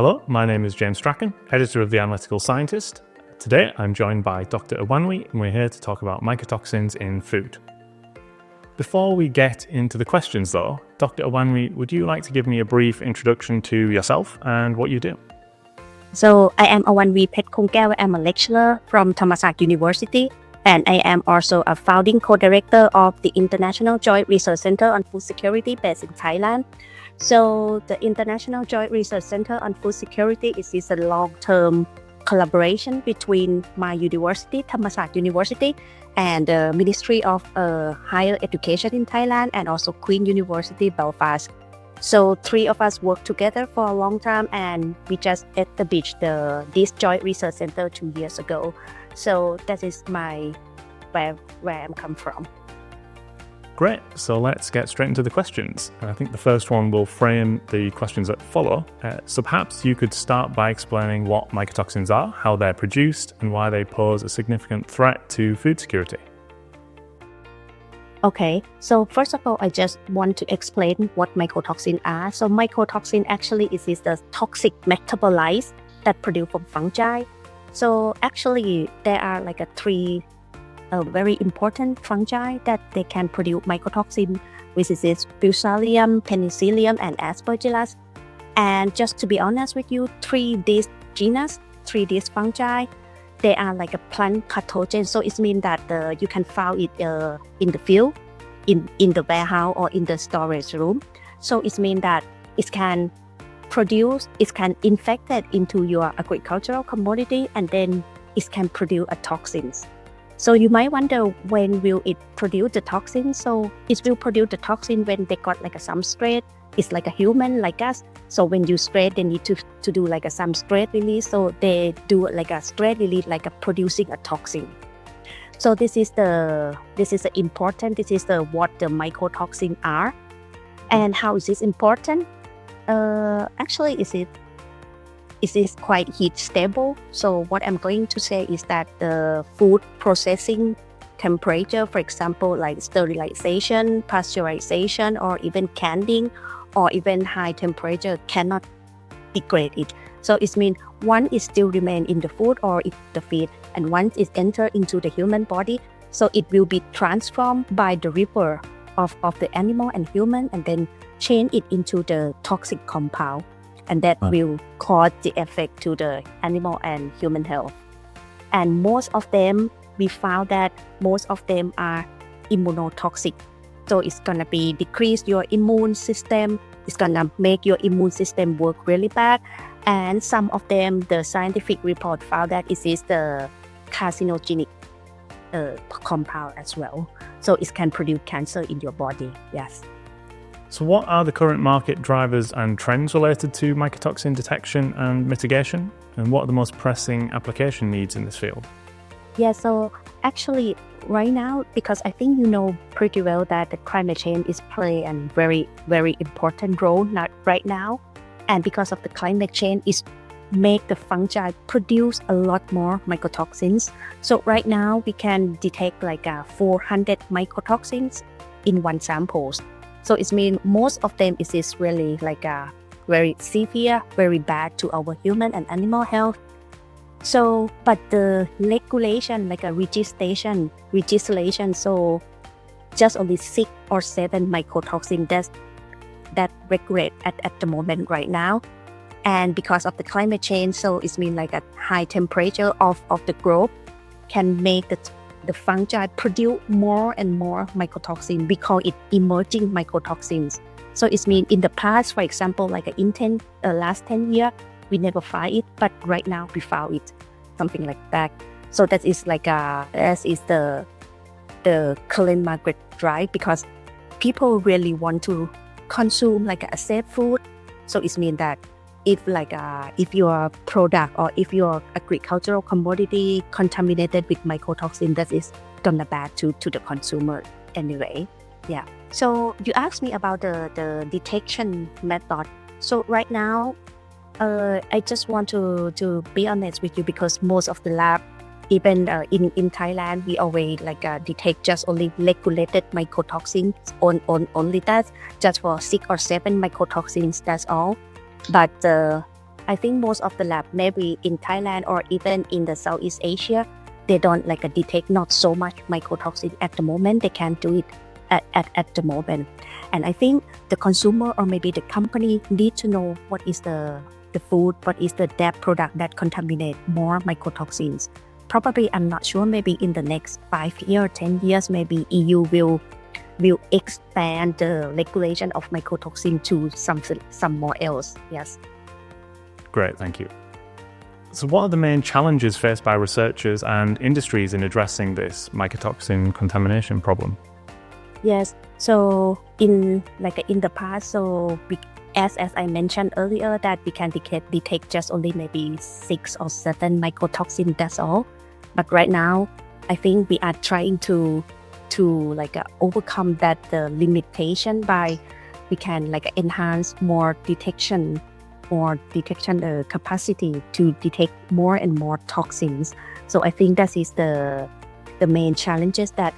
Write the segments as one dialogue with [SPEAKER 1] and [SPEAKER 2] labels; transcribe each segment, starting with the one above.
[SPEAKER 1] Hello, my name is James Strachan, editor of The Analytical Scientist. Today I'm joined by Dr. Awanwi and we're here to talk about mycotoxins in food. Before we get into the questions though, Dr. Awanwi, would you like to give me a brief introduction to yourself and what you do?
[SPEAKER 2] So I am Awanwi Phechkongkaew. I'm a lecturer from Thammasat University, and I am also a founding co-director of the International Joint Research Center on Food Security based in Thailand. So the International Joint Research Center on Food Security is a long-term collaboration between my university, Thammasat University, and the Ministry of Higher Education in Thailand, and also Queen University, Belfast. So three of us worked together for a long time, and we just established this joint research center 2 years ago. So that is where I'm come from.
[SPEAKER 1] Great, so let's get straight into the questions. And I think the first one will frame the questions that follow. So perhaps you could start by explaining what mycotoxins are, how they're produced, and why they pose a significant threat to food security.
[SPEAKER 2] Okay, so first of all, I just want to explain what mycotoxins are. So mycotoxin actually is the toxic metabolites that produce from fungi. So actually, there are like three very important fungi that they can produce mycotoxin, which is Fusarium, Penicillium, and Aspergillus. And just to be honest with you, these fungi, they are like a plant pathogen. So it means that you can find it in the field, in the warehouse, or in the storage room. So it means that it can infect it into your agricultural commodity, and then it can produce toxins. So you might wonder, when will it produce the toxin? So it will produce the toxin when they got like a substrate. It's like a human like us. So when you stress, they need to do like some stress release. So they do like a stress release, like producing a toxin. So this is what the mycotoxin are. And how is this important? Actually, it is quite heat stable. So what I'm going to say is that the food processing temperature, for example, like sterilization, pasteurization, or even canning, or even high temperature, cannot degrade it. So it means once it still remain in the food or in the feed, and once it enter into the human body, so it will be transformed by the river of the animal and human, and then change it into the toxic compound, and that will cause the effect to the animal and human health. And most of them, we found that most of them are immunotoxic. So it's gonna be decrease your immune system. It's gonna make your immune system work really bad. And some of them, the scientific report found that it is the carcinogenic compound as well. So it can produce cancer in your body. Yes.
[SPEAKER 1] So what are the current market drivers and trends related to mycotoxin detection and mitigation? And what are the most pressing application needs in this field?
[SPEAKER 2] Yeah, so actually right now, because I think you know pretty well that the climate change is playing a very, very important role right now. And because of the climate change, it make the fungi produce a lot more mycotoxins. So right now we can detect like 400 mycotoxins in one sample. So it means most of them is really like very severe, very bad to our human and animal health. So, but the regulation, like a legislation, so just only 6 or 7 mycotoxin that regulate at the moment right now. And because of the climate change, so it means like a high temperature of the globe can make the fungi produce more and more mycotoxin. We call it emerging mycotoxins. So it means in the past, for example, like in last 10 years, we never find it, but right now we found it, something like that. So that is like that is the current market drive, because people really want to consume like a safe food. So it means that if your product or if your agricultural commodity contaminated with mycotoxin, that is gonna bad to the consumer anyway. Yeah. So you asked me about the detection method. So right now, I just want to be honest with you, because most of the lab, even in Thailand, we always detect just only regulated mycotoxins only that, just for 6 or 7 mycotoxins, that's all. But I think most of the lab, maybe in Thailand or even in the Southeast Asia, they don't detect not so much mycotoxin at the moment. They can't do it at the moment. And I think the consumer or maybe the company need to know what is the food, what is that product that contaminate more mycotoxins. Probably, I'm not sure, maybe in the next 5 years, 10 years, maybe EU will expand the regulation of mycotoxin to some more else. Yes.
[SPEAKER 1] Great, thank you. So what are the main challenges faced by researchers and industries in addressing this mycotoxin contamination problem?
[SPEAKER 2] Yes. So in the past, so as I mentioned earlier, that we can detect just only maybe 6 or 7 mycotoxin. That's all. But right now, I think we are trying to overcome that the limitation by we can enhance more detection capacity to detect more and more toxins. So I think that is the main challenges that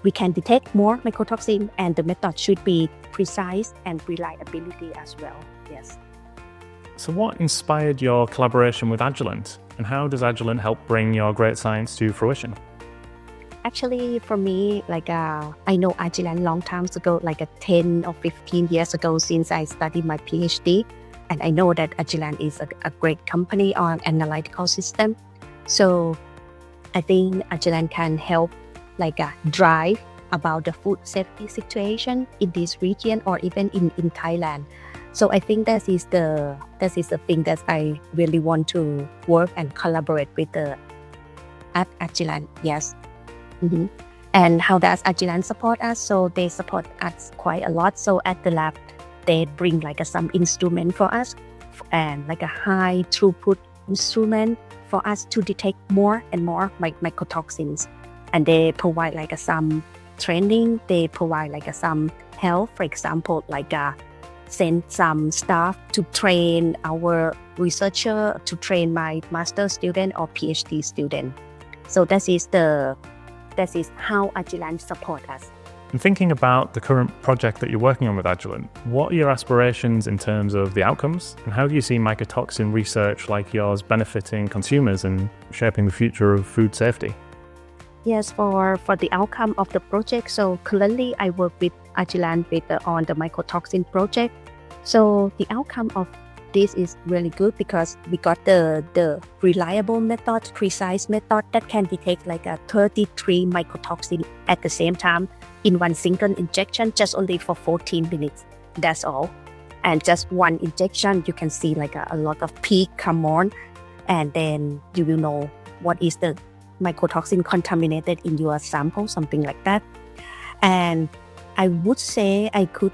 [SPEAKER 2] we can detect more mycotoxin, and the method should be precise and reliability as well. Yes.
[SPEAKER 1] So what inspired your collaboration with Agilent, and how does Agilent help bring your great science to fruition?
[SPEAKER 2] Actually, for me, I know Agilent long time ago, 10 or 15 years ago since I studied my PhD. And I know that Agilent is a great company on analytical system. So I think Agilent can help drive about the food safety situation in this region or even in Thailand. So I think that is the thing that I really want to work and collaborate with at Agilent. Yes. Mm-hmm. And how does Agilent support us? So they support us quite a lot. So at the lab, they bring some instrument for us and a high throughput instrument for us to detect more and more mycotoxins. And they provide some training. They provide some help. For example, send some staff to train our researcher, to train my master student or PhD student. So that is how Agilent support us.
[SPEAKER 1] And thinking about the current project that you're working on with Agilent, what are your aspirations in terms of the outcomes? And how do you see mycotoxin research like yours benefiting consumers and shaping the future of food safety?
[SPEAKER 2] Yes, for the outcome of the project, so currently I work with Agilent on the mycotoxin project. So the outcome of this is really good because we got the reliable method, precise method that can detect 33 mycotoxin at the same time in one single injection, just only for 14 minutes. That's all. And just one injection, you can see a lot of peak come on, and then you will know what is the mycotoxin contaminated in your sample, something like that. And I would say I could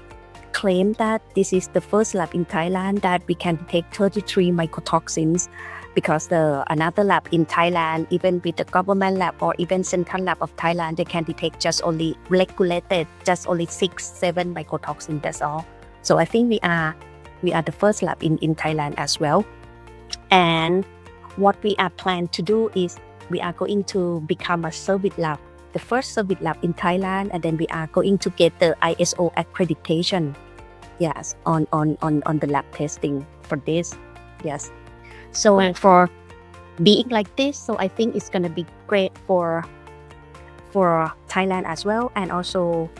[SPEAKER 2] claim that this is the first lab in Thailand that we can detect 33 mycotoxins, because another lab in Thailand, even with the government lab or even central lab of Thailand, they can detect just only regulated, just only 6-7 mycotoxin. That's all. So I think we are the first lab in Thailand as well. And what we are planning to do is we are going to become a service lab, the first service lab in Thailand, and then we are going to get the ISO accreditation. Yes, on the lab testing for this. Yes. So for being like this, so I think it's gonna be great for Thailand as well, and also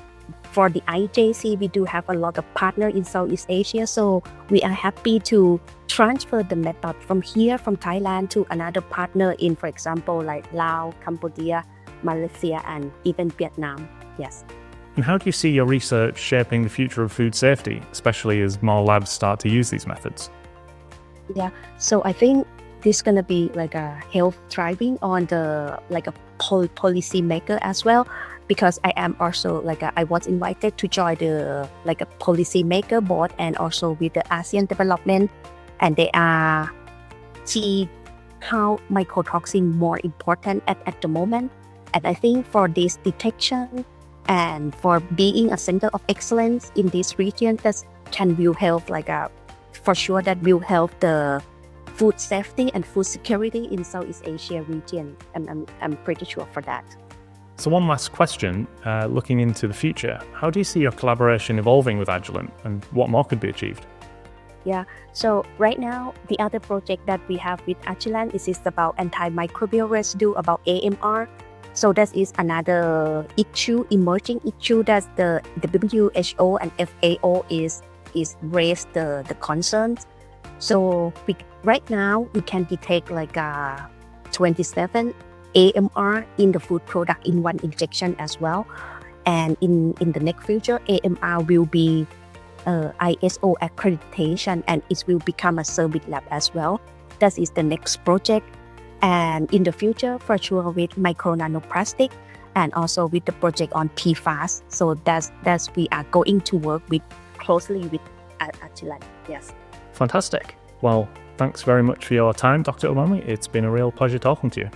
[SPEAKER 2] for the IJC, we do have a lot of partners in Southeast Asia. So we are happy to transfer the method from Thailand to another partner in, for example, Laos, Cambodia, Malaysia, and even Vietnam. Yes.
[SPEAKER 1] And how do you see your research shaping the future of food safety, especially as more labs start to use these methods?
[SPEAKER 2] Yeah, so I think this is gonna be a health driving on the a policy maker as well, because I am also I was invited to join the a policy maker board, and also with the ASEAN development, and they are see how mycotoxin more important at the moment. And I think for this detection and for being a center of excellence in this region, that will help for sure that will help the food safety and food security in Southeast Asia region. I'm pretty sure for that.
[SPEAKER 1] So one last question, looking into the future, how do you see your collaboration evolving with Agilent, and what more could be achieved?
[SPEAKER 2] Yeah. So right now, the other project that we have with Agilent is about antimicrobial residue, about AMR. So that is another issue, emerging issue that the WHO and FAO is raised the concerns. So right now we can detect like 27 AMR in the food product in one injection as well. And in the next future, AMR will be ISO accreditation and it will become a service lab as well. That is the next project. And in the future, for sure, with micro nanoplastic and also with the project on PFAS. So that's we are going to work with closely with Agilent. Yes.
[SPEAKER 1] Fantastic. Well, thanks very much for your time, Dr. Omami. It's been a real pleasure talking to you.